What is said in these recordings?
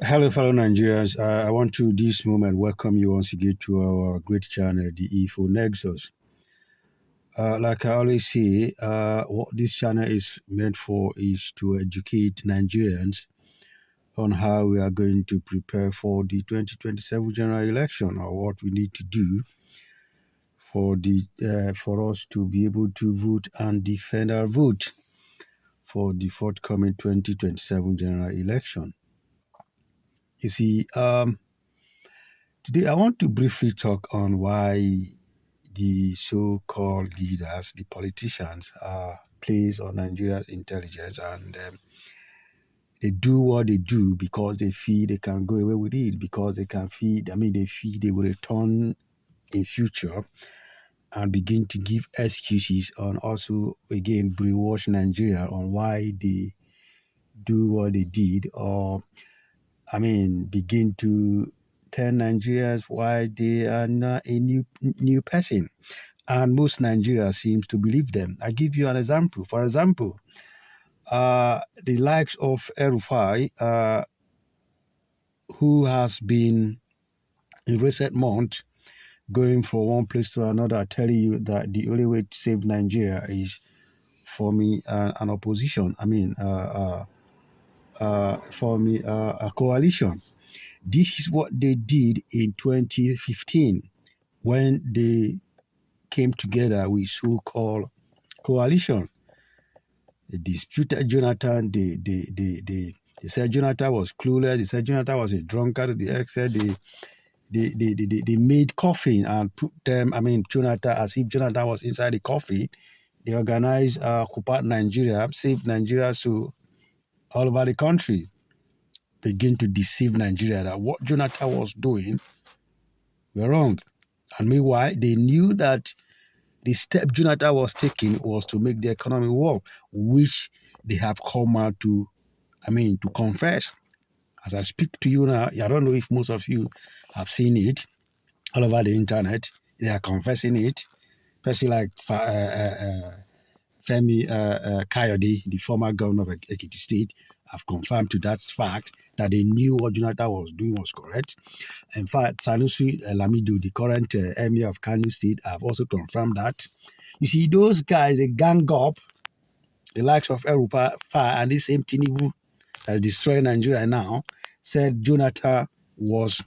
Hello, fellow Nigerians. I want to this moment welcome you once again to our great channel, the Info Nexus. Like I always say, what this channel is meant for is to educate Nigerians on how we are going to prepare for the 2027 general election, or what we need to do for us to be able to vote and defend our vote for the forthcoming 2027 general election. You see, today I want to briefly talk on why the so-called leaders, the politicians, plays on Nigeria's intelligence, and they do what they do because they feel they can go away with it, because they can feel. They feel they will return in future and begin to give excuses on, also again brainwash Nigeria on why they do what they did, or begin to tell Nigerians why they are not a new person. And most Nigerians seems to believe them. I give you an example. For example, the likes of Erufai, who has been in recent months going from one place to another, telling you that the only way to save Nigeria is forming an opposition. Forming a coalition. This is what they did in 2015 when they came together with so-called coalition. They disputed Jonathan. They said Jonathan was clueless. They said Jonathan was a drunkard. They said they made coffin and put them, Jonathan, as if Jonathan was inside the coffin. They organized Occupy Nigeria, Save Nigeria, so all over the country begin to deceive Nigeria that what Jonathan was doing were wrong. And meanwhile, they knew that the step Jonathan was taking was to make the economy work, which they have come out to confess. As I speak to you now, I don't know if most of you have seen it all over the internet. They are confessing it, especially like Femi Kayode, the former governor of Ekiti State, have confirmed to that fact that they knew what Jonathan was doing was correct. In fact, Sanusi Lamido, the current emir of Kano State, have also confirmed that. You see, those guys, they gang up, the likes of Europa and this same Tinubu that is destroying Nigeria now, said Jonathan was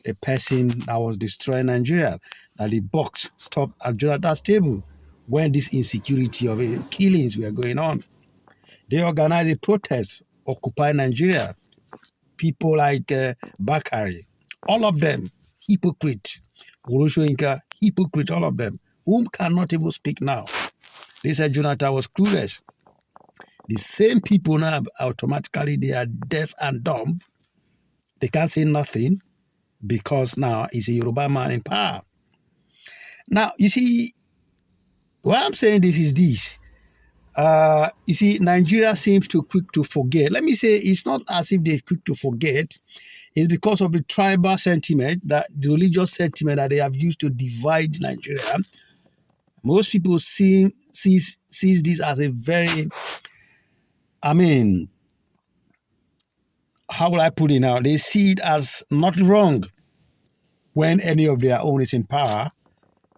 the person that was destroying Nigeria, that the box stopped at Jonathan's table when this insecurity of killings were going on. They organized a protest, Occupy Nigeria. People like Bakari, all of them, hypocrite. Orosho Inka, hypocrite, all of them, whom cannot even speak now. They said Jonathan was clueless. The same people now, automatically, they are deaf and dumb. They can't say nothing because now he's a Yoruba man in power. Now, you see, why I'm saying this is this. You see, Nigeria seems too quick to forget. Let me say, it's not as if they're quick to forget. It's because of the tribal sentiment, that the religious sentiment that they have used to divide Nigeria. Most people sees this as a very, how will I put it now? They see it as not wrong when any of their own is in power,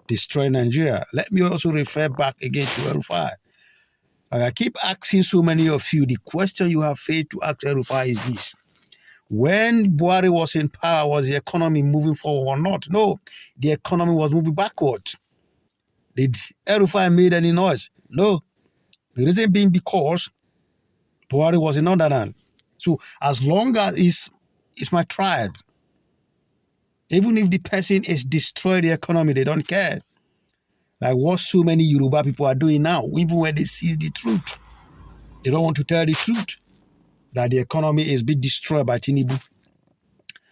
destroy Nigeria. Let me also refer back again to Erufai. I keep asking so many of you, the question you have failed to ask Erufai is this. When Buhari was in power, was the economy moving forward or not? No, the economy was moving backwards. Did Erufai made any noise? No. The reason being because Buhari was in Northern. So as long as it's my tribe, even if the person is destroyed the economy, they don't care. Like what so many Yoruba people are doing now, even when they see the truth. They don't want to tell the truth that the economy is being destroyed by Tinubu.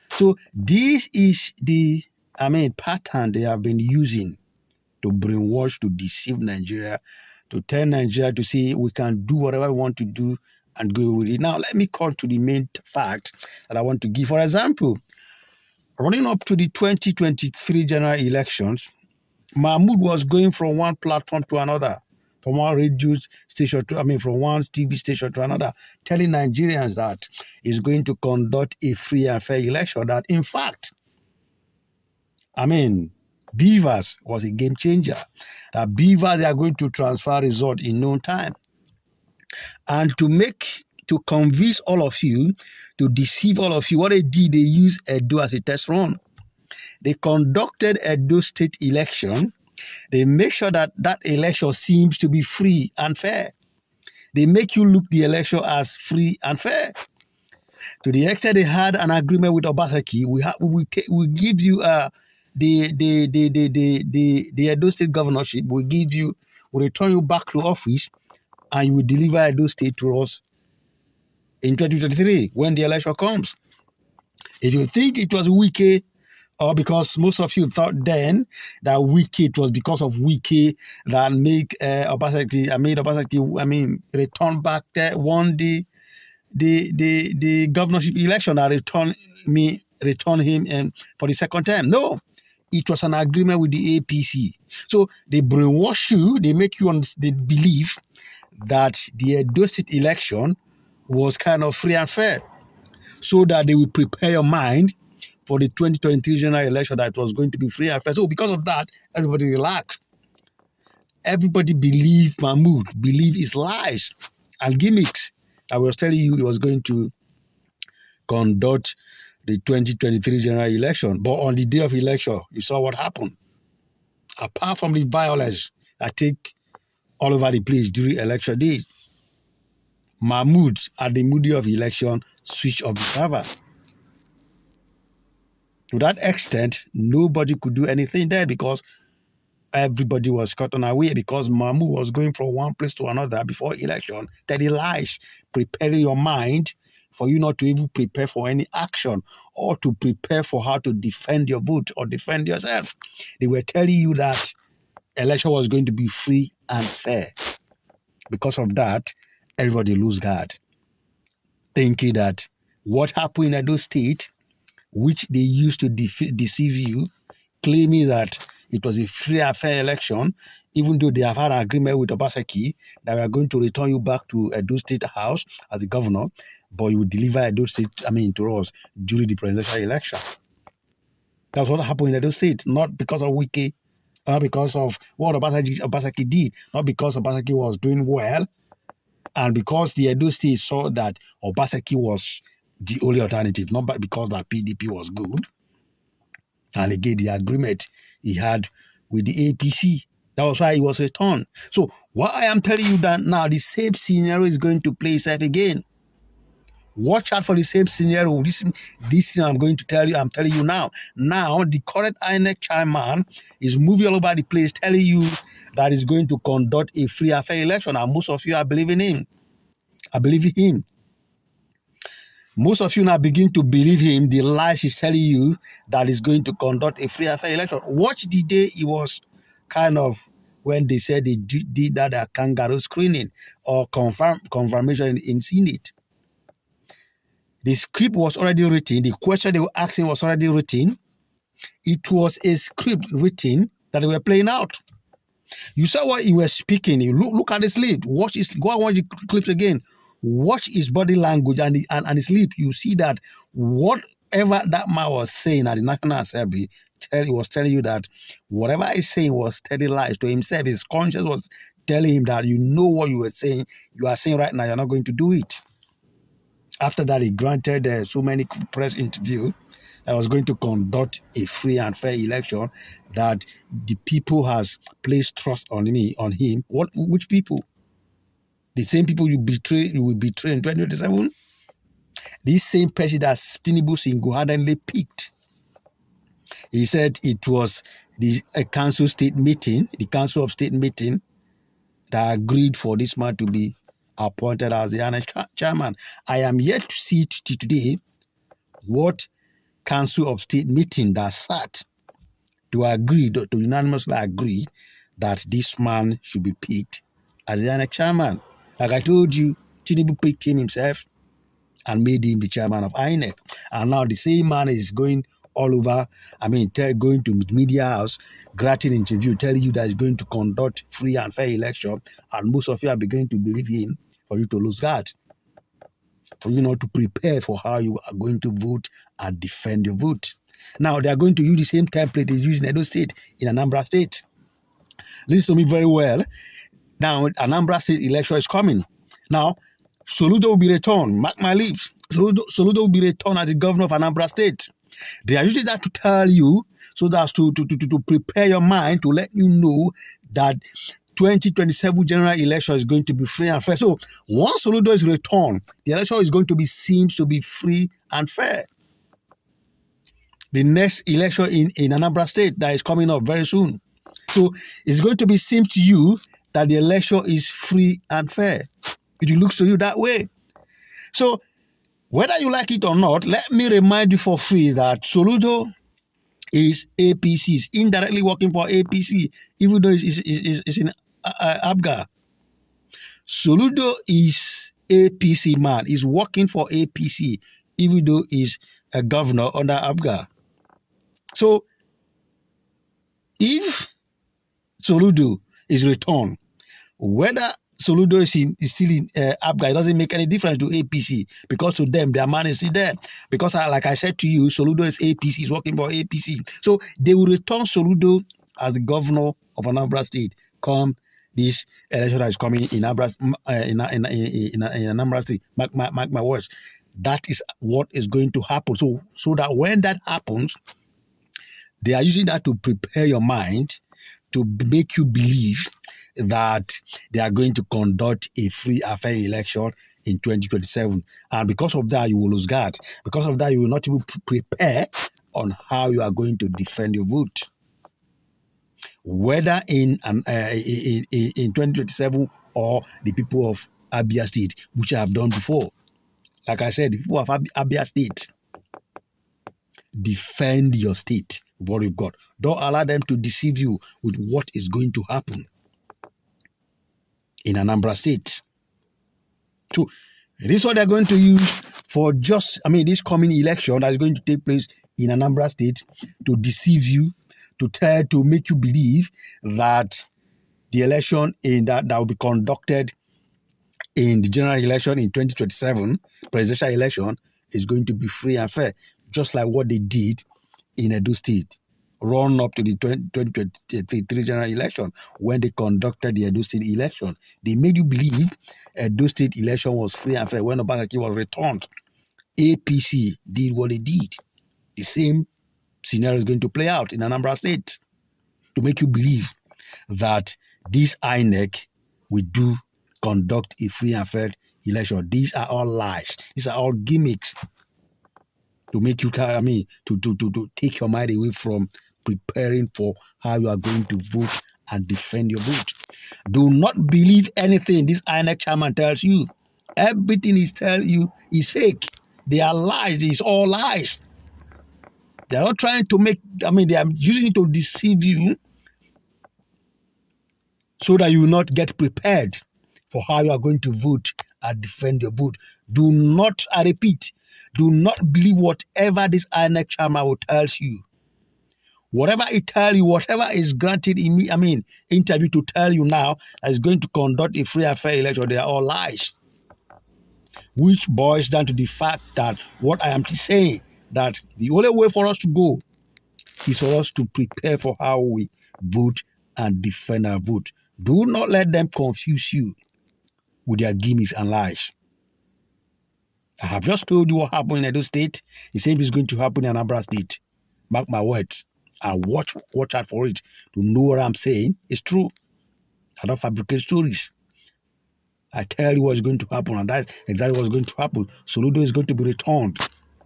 So this is the pattern they have been using to brainwash, to deceive Nigeria, to tell Nigeria to say we can do whatever we want to do and go with it. Now, let me come to the main fact that I want to give. For example, running up to the 2023 general elections, Mahmoud was going from one platform to another, from one radio station from one TV station to another, telling Nigerians that he's going to conduct a free and fair election. That in fact, Beavers was a game changer. That Beavers are going to transfer result in no time. And to convince all of you, to deceive all of you, what they did, they used Edo as a test run. They conducted Edo state election. They make sure that that election seems to be free and fair. They make you look the election as free and fair. To the extent they had an agreement with Obaseki, we give you the Edo State governorship. We return you back to office, and you will deliver Edo State to us in 2023 when the election comes. If you think it was Wike, or because most of you thought then that Wike, it was because of Wike that made Obaseki return back there, won the governorship election that return him for the second time. No, it was an agreement with the APC. So they brainwash you, they make you they believe that the Edo State election was kind of free and fair, so that they will prepare your mind for the 2023 general election that it was going to be free and fair. So because of that, everybody relaxed. Everybody believed Mahmoud, believed his lies and gimmicks. I was telling you he was going to conduct the 2023 general election. But on the day of election, you saw what happened. Apart from the violence that take all over the place during election day, Mahmoud, at the middle of election, switched off the server. To that extent, nobody could do anything there because everybody was caught unaware, because Mahmoud was going from one place to another before election, telling lies, preparing your mind for you not to even prepare for any action or to prepare for how to defend your vote or defend yourself. They were telling you that election was going to be free and fair. Because of that, everybody lose guard, thinking that what happened in Edo State, which they used to deceive you, claiming that it was a free and fair election, even though they have had an agreement with Obaseki that we are going to return you back to Edo State House as a governor, but you will deliver Edo State, to us during the presidential election. That's what happened in Edo State, not because of Wike, not because of what Obaseki did, not because Obaseki was doing well, and because the Edo State saw that Obaseki was the only alternative, not because that PDP was good. And again, the agreement he had with the APC, that was why he was returned. So what I am telling you that now, the same scenario is going to play itself again. Watch out for the same scenario. This I'm going to tell you, I'm telling you now. Now, the current INEC chairman is moving all over the place, telling you that he's going to conduct a free and fair election. And most of you are believing him. I believe him. Most of you now begin to believe him, the lies he's telling you that he's going to conduct a free and fair election. Watch the day he was when they said they did that kangaroo screening or confirmation in Senate. The script was already written. The question they were asking was already written. It was a script written that they were playing out. You saw what he was speaking. You look at his lip. Go and watch the clips again. Watch his body language and his lip. You see that whatever that man was saying at the National Assembly, he was telling you that whatever he's saying was telling lies to himself. His conscience was telling him that you know what you were saying. You are saying right now you're not going to do it. After that, he granted so many press interviews that was going to conduct a free and fair election, that the people has placed trust on him. Which people? The same people you will betray in 2027? This same person that Tinubu single-handedly picked. He said it was the council of state meeting that agreed for this man to be appointed as the INEC chairman. I am yet to see today what council of state meeting that sat to unanimously agree that this man should be picked as the INEC chairman. Like I told you, Tinubu picked him himself and made him the chairman of INEC. And now the same man is going all over, going to media house, granting interview, telling you that he's going to conduct free and fair election, and most of you are beginning to believe him, for you to lose guard, for you not to prepare for how you are going to vote and defend your vote. Now, they are going to use the same template they use in Edo State, in Anambra State. Listen to me very well. Now, Anambra State election is coming. Now, Soludo will be returned. Mark my lips. Soludo will be returned as the governor of Anambra State. They are using that to tell you, so that's to prepare your mind, to let you know that 2027 general election is going to be free and fair. So once Soludo is returned, the election is going to be seems to be free and fair. The next election in Anambra State that is coming up very soon. So it's going to be seem to you that the election is free and fair. It looks to you that way. So whether you like it or not, let me remind you for free that Soludo is APC, is indirectly working for APC, even though it's in Abga. Soludo is APC man, is working for APC, even though he's a governor under Abga. So if Soludo is returned, whether Soludo is still in Abga, it doesn't make any difference to APC, because to them, their man is still there. Because like I said to you, Soludo is APC, is working for APC. So they will return Soludo as the governor of Anambra State come this election that is coming in Anambra, in Anambra State. Mark my words. That is what is going to happen. So that when that happens, they are using that to prepare your mind, to make you believe that they are going to conduct a free and fair election in 2027. And because of that, you will lose guard. Because of that, you will not even prepare on how you are going to defend your vote. Whether in 2027 or the people of Abia State, which I have done before. Like I said, the people of Abia State, defend your state, what you've got. Don't allow them to deceive you with what is going to happen in Anambra State. So this is what they're going to use for this coming election that is going to take place in Anambra State, to deceive you, to make you believe that the election that will be conducted in the general election in 2027, presidential election, is going to be free and fair, just like what they did in Edo State, run up to the 2023 general election, when they conducted the Edo State election. They made you believe Edo State election was free and fair. When Obasaki was returned, APC did what they did. The same scenario is going to play out in Anambra State, to make you believe that this INEC will conduct a free and fair election. These are all lies. These are all gimmicks to make you, to take your mind away from preparing for how you are going to vote and defend your vote. Do not believe anything this INEC chairman tells you. Everything he tells you is fake. They are lies. It's all lies. They are not trying to make, they are using it to deceive you, so that you will not get prepared for how you are going to vote and defend your vote. Do not, I repeat, do not believe whatever this INEC chairman will tell you. Whatever he tells you, whatever is granted interview to tell you now is going to conduct a free and fair election, they are all lies. Which boils down to the fact that what I am saying, that the only way for us to go is for us to prepare for how we vote and defend our vote. Do not let them confuse you with their gimmicks and lies. I have just told you what happened in Edo State. The same is going to happen in Anambra State. Mark my words. And watch out for it to know what I'm saying is true. I don't fabricate stories. I tell you what's going to happen, and that's exactly what's going to happen. Soludo is going to be returned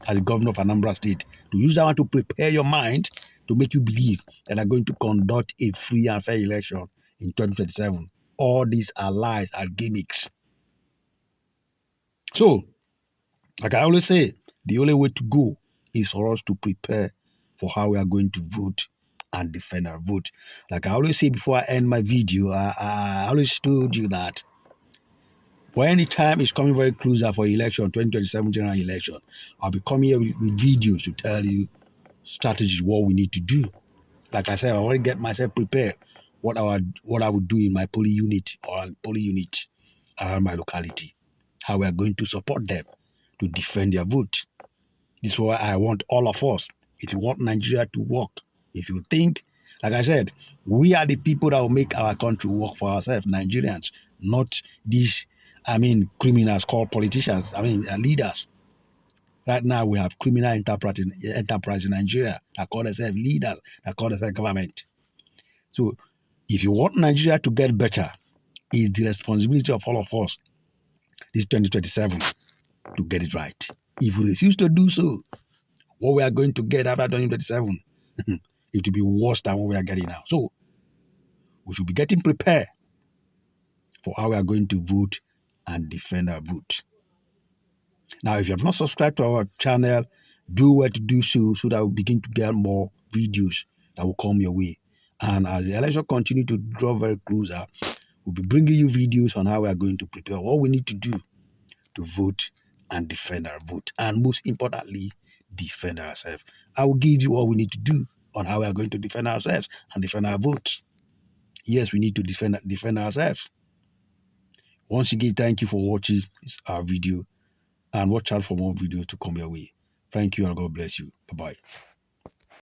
as the governor of Anambra State. To use that one to prepare your mind, to make you believe that they're going to conduct a free and fair election in 2027. All these are lies and gimmicks. So, like I always say, the only way to go is for us to prepare for how we are going to vote and defend our vote. Like I always say before I end my video, I always told you that when the time is coming very closer for election, 2027 general election, I'll be coming here with videos to tell you strategies, what we need to do. Like I said, I already get myself prepared. What I would do in my poly unit or poly unit around my locality. How we are going to support them to defend their vote. This is why I want all of us. If you want Nigeria to work, if you think, like I said, we are the people that will make our country work for ourselves, Nigerians, not these, criminals called politicians, leaders. Right now, we have criminal enterprise in Nigeria that call themselves leaders, that call themselves government. So, if you want Nigeria to get better, it's the responsibility of all of us, this 2027, to get it right. If we refuse to do so, what we are going to get after 2027, it will be worse than what we are getting now. So, we should be getting prepared for how we are going to vote and defend our vote. Now, if you have not subscribed to our channel, do well to do so that we begin to get more videos that will come your way. And as the election continue to draw very closer, we'll be bringing you videos on how we are going to prepare, what we need to do to vote and defend our vote. And most importantly, defend ourselves. I will give you what we need to do on how we are going to defend ourselves and defend our votes. Yes, we need to defend ourselves. Once again, thank you for watching our video, and watch out for more videos to come your way. Thank you and God bless you. Bye-bye.